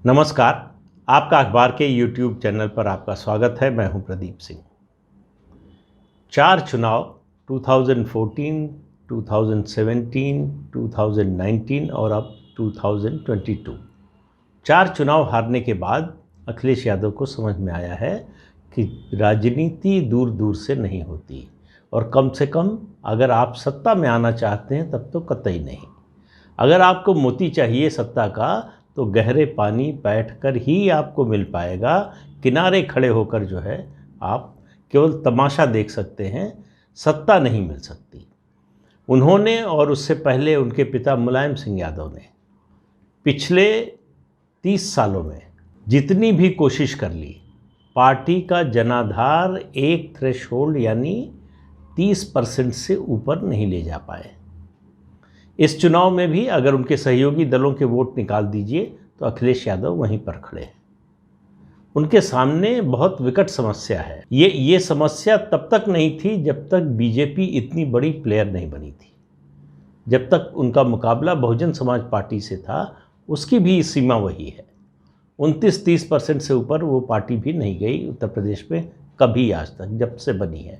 नमस्कार। आपका अखबार के YouTube चैनल पर आपका स्वागत है। मैं हूं प्रदीप सिंह। 4 चुनाव 2014, 2017, 2019 और अब 2022 4 चुनाव हारने के बाद अखिलेश यादव को समझ में आया है कि राजनीति दूर दूर से नहीं होती और कम से कम अगर आप सत्ता में आना चाहते हैं तब तो कतई नहीं। अगर आपको मोती चाहिए सत्ता का तो गहरे पानी बैठकर ही आपको मिल पाएगा। किनारे खड़े होकर जो है आप केवल तमाशा देख सकते हैं, सत्ता नहीं मिल सकती। उन्होंने और उससे पहले उनके पिता मुलायम सिंह यादव ने पिछले 30 सालों में जितनी भी कोशिश कर ली, पार्टी का जनाधार एक थ्रेशोल्ड यानी 30% से ऊपर नहीं ले जा पाए। इस चुनाव में भी अगर उनके सहयोगी दलों के वोट निकाल दीजिए तो अखिलेश यादव वहीं पर खड़े हैं। उनके सामने बहुत विकट समस्या है। ये समस्या तब तक नहीं थी जब तक बीजेपी इतनी बड़ी प्लेयर नहीं बनी थी। जब तक उनका मुकाबला बहुजन समाज पार्टी से था, उसकी भी सीमा वही है। 29-30% से ऊपर वो पार्टी भी नहीं गई उत्तर प्रदेश में कभी आज तक, जब से बनी है।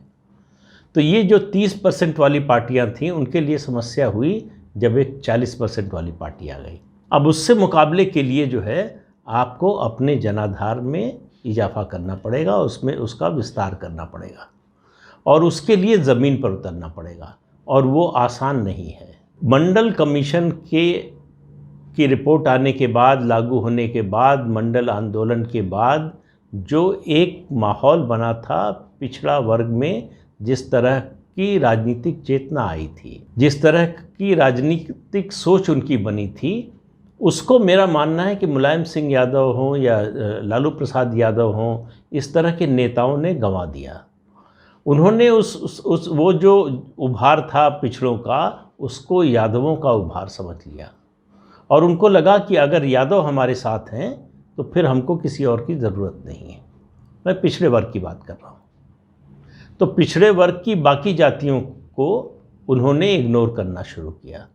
तो ये जो 30% वाली पार्टियां थीं, उनके लिए समस्या हुई जब एक 40% वाली पार्टी आ गई। अब उससे मुकाबले के लिए जो है आपको अपने जनाधार में इजाफा करना पड़ेगा, उसमें उसका विस्तार करना पड़ेगा और उसके लिए ज़मीन पर उतरना पड़ेगा, और वो आसान नहीं है। मंडल कमीशन की रिपोर्ट आने के बाद, लागू होने के बाद, मंडल आंदोलन के बाद जो एक माहौल बना था पिछड़ा वर्ग में, जिस तरह की राजनीतिक चेतना आई थी, जिस तरह की राजनीतिक सोच उनकी बनी थी, उसको मेरा मानना है कि मुलायम सिंह यादव हों या लालू प्रसाद यादव हों, इस तरह के नेताओं ने गंवा दिया। उन्होंने उस वो जो उभार था पिछड़ों का, उसको यादवों का उभार समझ लिया और उनको लगा कि अगर यादव हमारे साथ हैं तो फिर हमको किसी और की ज़रूरत नहीं है। मैं पिछड़े वर्ग की बात कर रहा हूँ। तो पिछड़े वर्ग की बाकी जातियों को उन्होंने इग्नोर करना शुरू किया।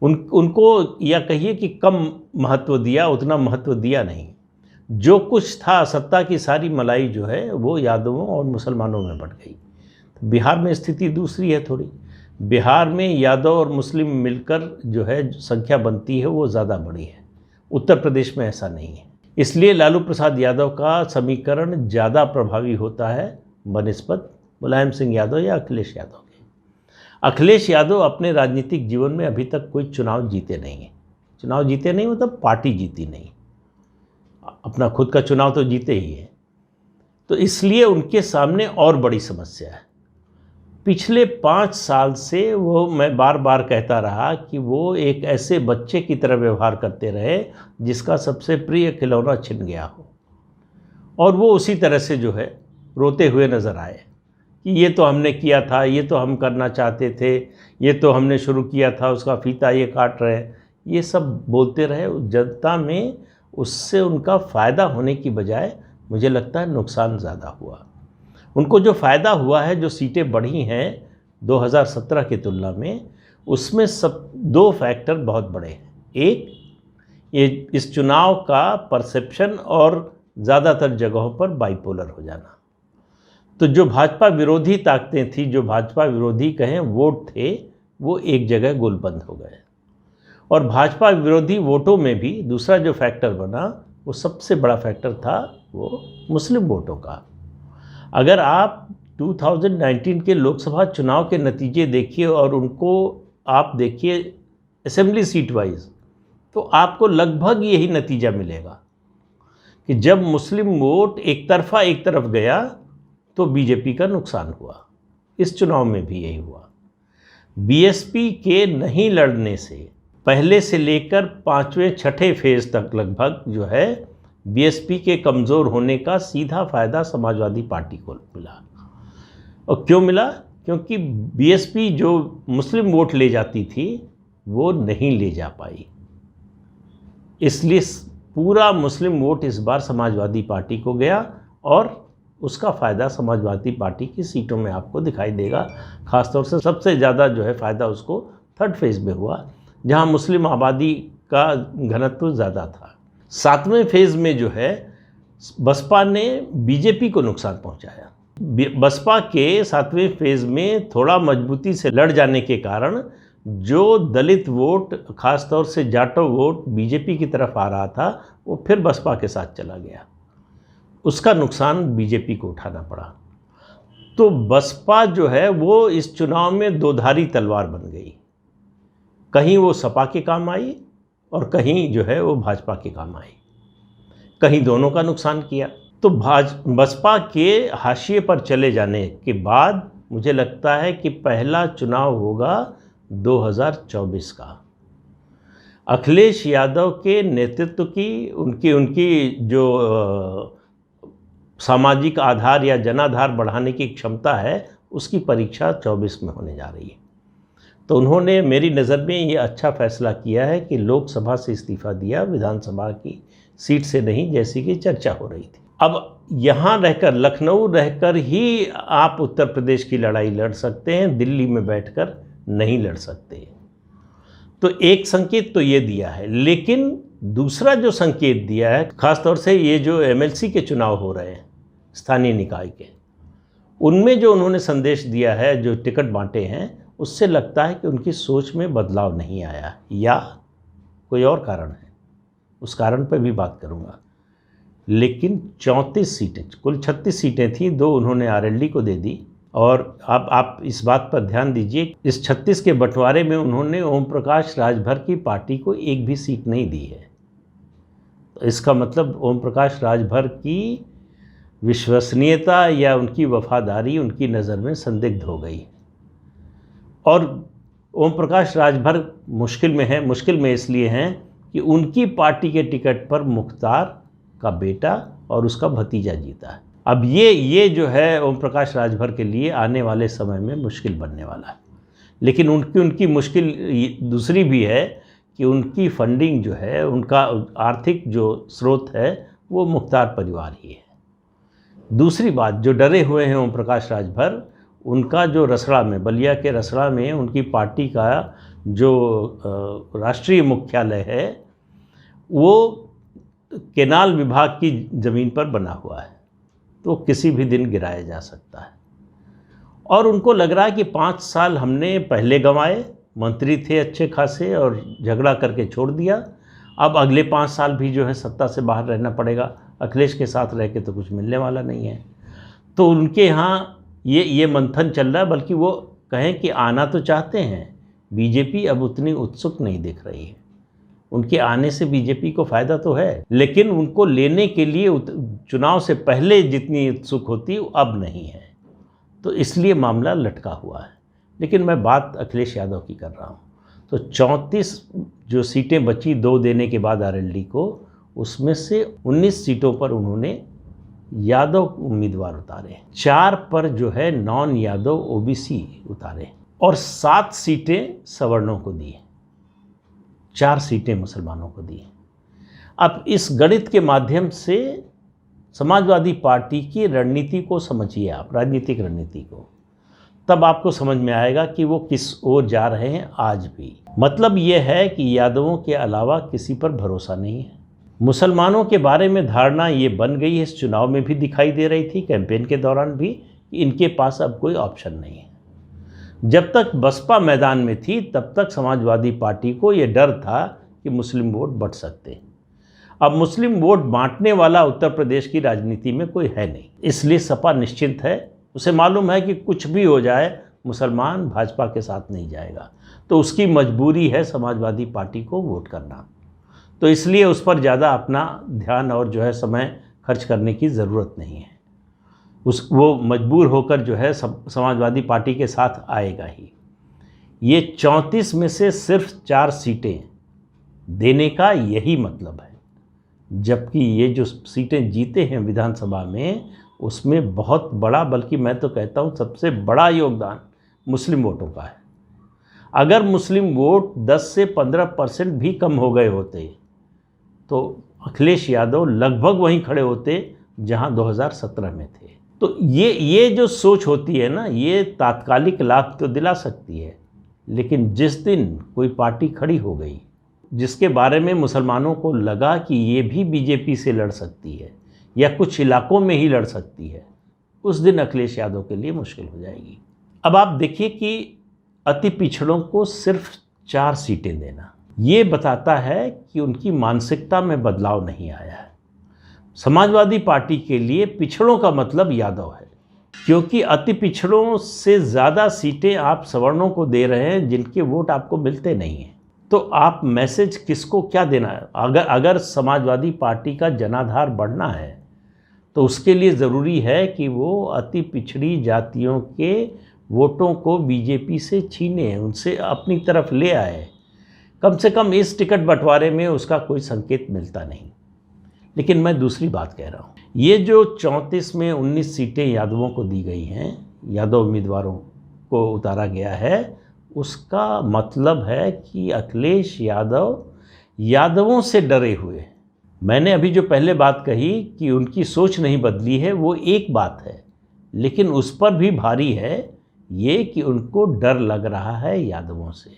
उनको या कहिए कि कम महत्व दिया, उतना महत्व दिया नहीं। जो कुछ था, सत्ता की सारी मलाई जो है वो यादवों और मुसलमानों में बंट गई। तो बिहार में स्थिति दूसरी है थोड़ी। बिहार में यादव और मुस्लिम मिलकर जो है संख्या बनती है वो ज़्यादा बड़ी है। उत्तर प्रदेश में ऐसा नहीं है। इसलिए लालू प्रसाद यादव का समीकरण ज़्यादा प्रभावी होता है बनिस्बत मुलायम सिंह यादव या अखिलेश यादव के। अखिलेश यादव अपने राजनीतिक जीवन में अभी तक कोई चुनाव जीते नहीं हैं। चुनाव जीते नहीं मतलब पार्टी जीती नहीं, अपना खुद का चुनाव तो जीते ही है। तो इसलिए उनके सामने और बड़ी समस्या है। पिछले 5 साल से वो, मैं बार बार कहता रहा कि वो एक ऐसे बच्चे की तरह व्यवहार करते रहे जिसका सबसे प्रिय खिलौना छिन गया हो, और वो उसी तरह से जो है रोते हुए नज़र आए कि ये तो हमने किया था, ये तो हम करना चाहते थे, ये तो हमने शुरू किया था, उसका फीता ये काट रहे हैं। ये सब बोलते रहे। जनता में उससे उनका फ़ायदा होने की बजाय मुझे लगता है नुकसान ज़्यादा हुआ। उनको जो फ़ायदा हुआ है, जो सीटें बढ़ी हैं 2017 की तुलना में, उसमें सब 2 फैक्टर बहुत बड़े हैं। एक, ये इस चुनाव का परसेप्शन और ज़्यादातर जगहों पर बाइपोलर हो जाना। तो जो भाजपा विरोधी ताकतें थी, जो भाजपा विरोधी कहें वोट थे, वो एक जगह गोलबंद हो गए। और भाजपा विरोधी वोटों में भी दूसरा जो फैक्टर बना, वो सबसे बड़ा फैक्टर था वो मुस्लिम वोटों का। अगर आप 2019 के लोकसभा चुनाव के नतीजे देखिए और उनको आप देखिए असेंबली सीट वाइज, तो आपको लगभग यही नतीजा मिलेगा कि जब मुस्लिम वोट एक तरफा एक तरफ गया तो बीजेपी का नुकसान हुआ। इस चुनाव में भी यही हुआ। बीएसपी के नहीं लड़ने से पहले से लेकर 5वें 6ठे फेज तक लगभग जो है बीएसपी के कमज़ोर होने का सीधा फ़ायदा समाजवादी पार्टी को मिला। और क्यों मिला? क्योंकि बीएसपी जो मुस्लिम वोट ले जाती थी वो नहीं ले जा पाई। इसलिए पूरा मुस्लिम वोट इस बार समाजवादी पार्टी को गया और उसका फ़ायदा समाजवादी पार्टी की सीटों में आपको दिखाई देगा। ख़ासतौर से सबसे ज़्यादा जो है फ़ायदा उसको 3rd फेज़ में हुआ, जहां मुस्लिम आबादी का घनत्व ज़्यादा था। सातवें फेज में जो है बसपा ने बीजेपी को नुकसान पहुंचाया। बसपा के सातवें फेज में थोड़ा मजबूती से लड़ जाने के कारण जो दलित वोट, खासतौर से जाटो वोट बीजेपी की तरफ आ रहा था, वो फिर बसपा के साथ चला गया। उसका नुकसान बीजेपी को उठाना पड़ा। तो बसपा जो है वो इस चुनाव में दोधारी तलवार बन गई। कहीं वो सपा के काम आई और कहीं जो है वो भाजपा के काम आई, कहीं दोनों का नुकसान किया। तो बसपा के हाशिए पर चले जाने के बाद मुझे लगता है कि पहला चुनाव होगा 2024 का। अखिलेश यादव के नेतृत्व की उनकी जो सामाजिक आधार या जनाधार बढ़ाने की क्षमता है, उसकी परीक्षा 24 में होने जा रही है। तो उन्होंने मेरी नज़र में ये अच्छा फैसला किया है कि लोकसभा से इस्तीफ़ा दिया, विधानसभा की सीट से नहीं, जैसी कि चर्चा हो रही थी। अब यहाँ रहकर, लखनऊ रहकर ही आप उत्तर प्रदेश की लड़ाई लड़ सकते हैं, दिल्ली में बैठकर नहीं लड़ सकते। तो एक संकेत तो ये दिया है, लेकिन दूसरा जो संकेत दिया है, ख़ासतौर से ये जो एमएलसी के चुनाव हो रहे हैं स्थानीय निकाय के, उनमें जो उन्होंने संदेश दिया है, जो टिकट बांटे हैं, उससे लगता है कि उनकी सोच में बदलाव नहीं आया या कोई और कारण है। उस कारण पर भी बात करूंगा। लेकिन 34 सीटें, कुल 36 सीटें थी, 2 उन्होंने आरएलडी को दे दी। और अब आप इस बात पर ध्यान दीजिए, इस 36 के बंटवारे में उन्होंने ओम प्रकाश राजभर की पार्टी को एक भी सीट नहीं दी है। तो इसका मतलब ओम प्रकाश राजभर की विश्वसनीयता या उनकी वफादारी उनकी नज़र में संदिग्ध हो गई। और ओम प्रकाश राजभर मुश्किल में है। मुश्किल में इसलिए हैं कि उनकी पार्टी के टिकट पर मुख्तार का बेटा और उसका भतीजा जीता है। अब ये जो है ओम प्रकाश राजभर के लिए आने वाले समय में मुश्किल बनने वाला है। लेकिन उनकी मुश्किल दूसरी भी है कि उनकी फंडिंग जो है, उनका आर्थिक जो स्रोत है, वो मुख्तार परिवार ही है। दूसरी बात, जो डरे हुए हैं ओम प्रकाश राजभर, उनका जो रसड़ा में, बलिया के रसड़ा में उनकी पार्टी का जो राष्ट्रीय मुख्यालय है, वो केनाल विभाग की ज़मीन पर बना हुआ है, तो किसी भी दिन गिराया जा सकता है। और उनको लग रहा है कि 5 साल हमने पहले गंवाए, मंत्री थे अच्छे खासे और झगड़ा करके छोड़ दिया, अब अगले 5 साल भी जो है सत्ता से बाहर रहना पड़ेगा। अखिलेश के साथ रह के तो कुछ मिलने वाला नहीं है। तो उनके यहाँ ये मंथन चल रहा है। बल्कि वो कहें कि आना तो चाहते हैं, बीजेपी अब उतनी उत्सुक नहीं दिख रही है। उनके आने से बीजेपी को फ़ायदा तो है, लेकिन उनको लेने के लिए चुनाव से पहले जितनी उत्सुक होती अब नहीं है। तो इसलिए मामला लटका हुआ है। लेकिन मैं बात अखिलेश यादव की कर रहा हूँ। तो 34 जो सीटें बची 2 देने के बाद आरएलडी को, उसमें से 19 सीटों पर उन्होंने यादव उम्मीदवार उतारे, 4 पर जो है नॉन यादव ओबीसी उतारे और 7 सीटें सवर्णों को दी, 4 सीटें मुसलमानों को दी। अब इस गणित के माध्यम से समाजवादी पार्टी की रणनीति को समझिए आप, राजनीतिक रणनीति को, तब आपको समझ में आएगा कि वो किस ओर जा रहे हैं आज भी। मतलब ये है कि यादवों के अलावा किसी पर भरोसा नहीं है। मुसलमानों के बारे में धारणा ये बन गई है, इस चुनाव में भी दिखाई दे रही थी, कैंपेन के दौरान भी, कि इनके पास अब कोई ऑप्शन नहीं है। जब तक बसपा मैदान में थी तब तक समाजवादी पार्टी को ये डर था कि मुस्लिम वोट बढ़ सकते। अब मुस्लिम वोट बांटने वाला उत्तर प्रदेश की राजनीति में कोई है नहीं, इसलिए सपा निश्चिंत है। उसे मालूम है कि कुछ भी हो जाए मुसलमान भाजपा के साथ नहीं जाएगा, तो उसकी मजबूरी है समाजवादी पार्टी को वोट करना। तो इसलिए उस पर ज़्यादा अपना ध्यान और जो है समय खर्च करने की ज़रूरत नहीं है। वो मजबूर होकर जो है समाजवादी पार्टी के साथ आएगा ही। ये 34 में से सिर्फ 4 सीटें देने का यही मतलब है, जबकि ये जो सीटें जीते हैं विधानसभा में, उसमें बहुत बड़ा, बल्कि मैं तो कहता हूँ सबसे बड़ा योगदान मुस्लिम वोटों का है। अगर मुस्लिम वोट 10 से 15% भी कम हो गए होते तो अखिलेश यादव लगभग वहीं खड़े होते जहां 2017 में थे। तो ये जो सोच होती है ना, ये तात्कालिक लाभ तो दिला सकती है, लेकिन जिस दिन कोई पार्टी खड़ी हो गई जिसके बारे में मुसलमानों को लगा कि ये भी बीजेपी से लड़ सकती है या कुछ इलाकों में ही लड़ सकती है, उस दिन अखिलेश यादव के लिए मुश्किल हो जाएगी। अब आप देखिए कि अति पिछड़ों को सिर्फ 4 सीटें देना, ये बताता है कि उनकी मानसिकता में बदलाव नहीं आया है। समाजवादी पार्टी के लिए पिछड़ों का मतलब यादव है, क्योंकि अति पिछड़ों से ज़्यादा सीटें आप सवर्णों को दे रहे हैं जिनके वोट आपको मिलते नहीं हैं। तो आप मैसेज किसको क्या देना है? अगर समाजवादी पार्टी का जनाधार बढ़ना है तो उसके लिए ज़रूरी है कि वो अति पिछड़ी जातियों के वोटों को बीजेपी से छीने, उनसे अपनी तरफ ले आए। कम से कम इस टिकट बंटवारे में उसका कोई संकेत मिलता नहीं। लेकिन मैं दूसरी बात कह रहा हूँ, ये जो 34 में 19 सीटें यादवों को दी गई हैं, यादव उम्मीदवारों को उतारा गया है, उसका मतलब है कि अखिलेश यादव यादवों से डरे हुए। मैंने अभी जो पहले बात कही कि उनकी सोच नहीं बदली है, वो एक बात है, लेकिन उस पर भी भारी है ये कि उनको डर लग रहा है यादवों से।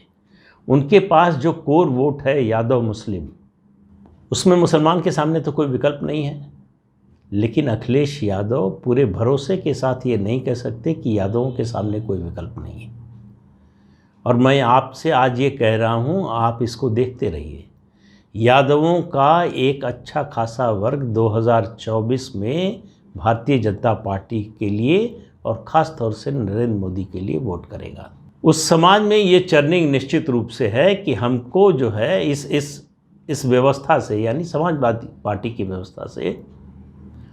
उनके पास जो कोर वोट है यादव मुस्लिम, उसमें मुसलमान के सामने तो कोई विकल्प नहीं है। लेकिन अखिलेश यादव पूरे भरोसे के साथ ये नहीं कह सकते कि यादवों के सामने कोई विकल्प नहीं है। और मैं आपसे आज ये कह रहा हूँ, आप इसको देखते रहिए। यादवों का एक अच्छा खासा वर्ग 2024 में भारतीय जनता पार्टी के लिए और ख़ास तौर से नरेंद्र मोदी के लिए वोट करेगा। उस समाज में ये चर्निंग निश्चित रूप से है कि हमको जो है इस व्यवस्था से, यानी समाजवादी पार्टी की व्यवस्था से,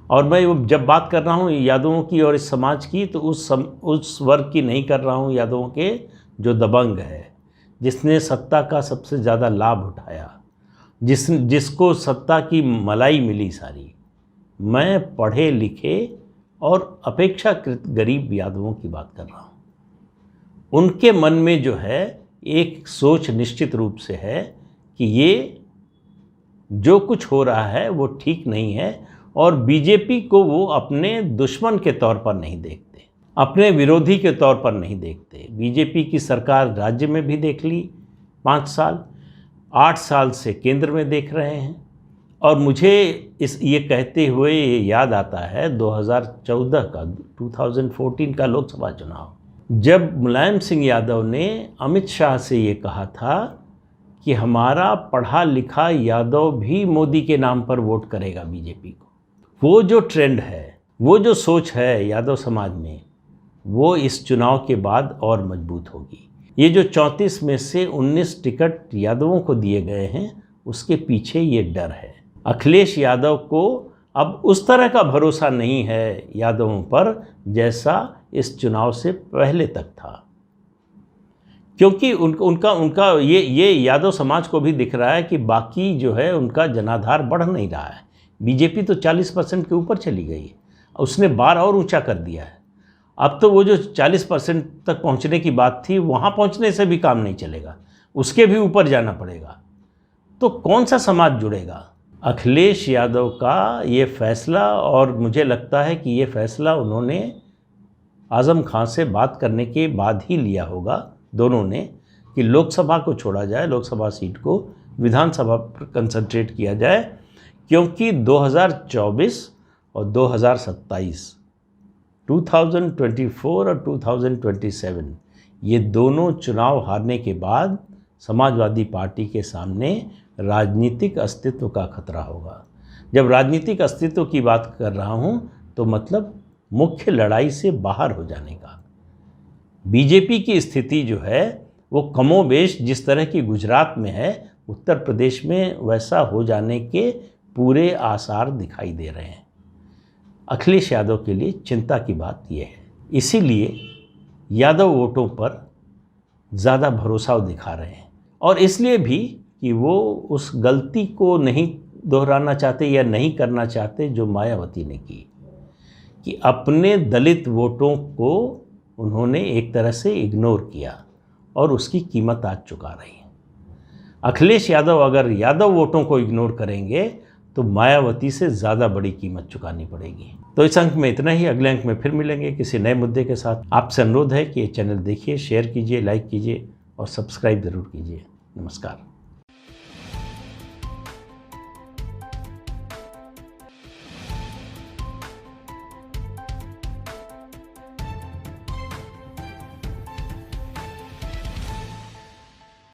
और मैं जब बात कर रहा हूँ यादवों की और इस समाज की, तो उस वर्ग की नहीं कर रहा हूँ, यादवों के जो दबंग है, जिसने सत्ता का सबसे ज़्यादा लाभ उठाया, जिसको सत्ता की मलाई मिली सारी। मैं पढ़े लिखे और अपेक्षाकृत गरीब यादवों की बात कर रहा हूँ। उनके मन में जो है एक सोच निश्चित रूप से है कि ये जो कुछ हो रहा है वो ठीक नहीं है, और बीजेपी को वो अपने दुश्मन के तौर पर नहीं देखते, अपने विरोधी के तौर पर नहीं देखते। बीजेपी की सरकार राज्य में भी देख ली 5 साल, 8 साल से केंद्र में देख रहे हैं। और मुझे ये कहते हुए ये याद आता है 2014 का 2014 का लोकसभा चुनाव, जब मुलायम सिंह यादव ने अमित शाह से ये कहा था कि हमारा पढ़ा लिखा यादव भी मोदी के नाम पर वोट करेगा बीजेपी को। वो जो ट्रेंड है, वो जो सोच है यादव समाज में, वो इस चुनाव के बाद और मजबूत होगी। ये जो 34 में से 19 टिकट यादवों को दिए गए हैं, उसके पीछे ये डर है। अखिलेश यादव को अब उस तरह का भरोसा नहीं है यादवों पर जैसा इस चुनाव से पहले तक था, क्योंकि उनका ये यादव समाज को भी दिख रहा है कि बाकी जो है उनका जनाधार बढ़ नहीं रहा है। बीजेपी तो 40% के ऊपर चली गई है, उसने बार और ऊंचा कर दिया है। अब तो वो जो 40% तक पहुंचने की बात थी, वहाँ पहुंचने से भी काम नहीं चलेगा, उसके भी ऊपर जाना पड़ेगा। तो कौन सा समाज जुड़ेगा? अखिलेश यादव का ये फैसला, और मुझे लगता है कि ये फैसला उन्होंने आज़म खां से बात करने के बाद ही लिया होगा, दोनों ने, कि लोकसभा को छोड़ा जाए, लोकसभा सीट को, विधानसभा पर कंसंट्रेट किया जाए, क्योंकि 2024 और 2027, 2024 और 2027 ये दोनों चुनाव हारने के बाद समाजवादी पार्टी के सामने राजनीतिक अस्तित्व का खतरा होगा। जब राजनीतिक अस्तित्व की बात कर रहा हूँ तो मतलब मुख्य लड़ाई से बाहर हो जाने का। बीजेपी की स्थिति जो है वो कमोबेश जिस तरह की गुजरात में है, उत्तर प्रदेश में वैसा हो जाने के पूरे आसार दिखाई दे रहे हैं। अखिलेश यादव के लिए चिंता की बात यह है, इसीलिए यादव वोटों पर ज़्यादा भरोसा दिखा रहे हैं, और इसलिए भी कि वो उस गलती को नहीं दोहराना चाहते या नहीं करना चाहते जो मायावती ने की, कि अपने दलित वोटों को उन्होंने एक तरह से इग्नोर किया और उसकी कीमत आज चुका रही है। अखिलेश यादव अगर यादव वोटों को इग्नोर करेंगे तो मायावती से ज़्यादा बड़ी कीमत चुकानी पड़ेगी। तो इस अंक में इतना ही, अगले अंक में फिर मिलेंगे किसी नए मुद्दे के साथ। आपसे अनुरोध है कि ये चैनल देखिए, शेयर कीजिए, लाइक कीजिए और सब्सक्राइब ज़रूर कीजिए। नमस्कार।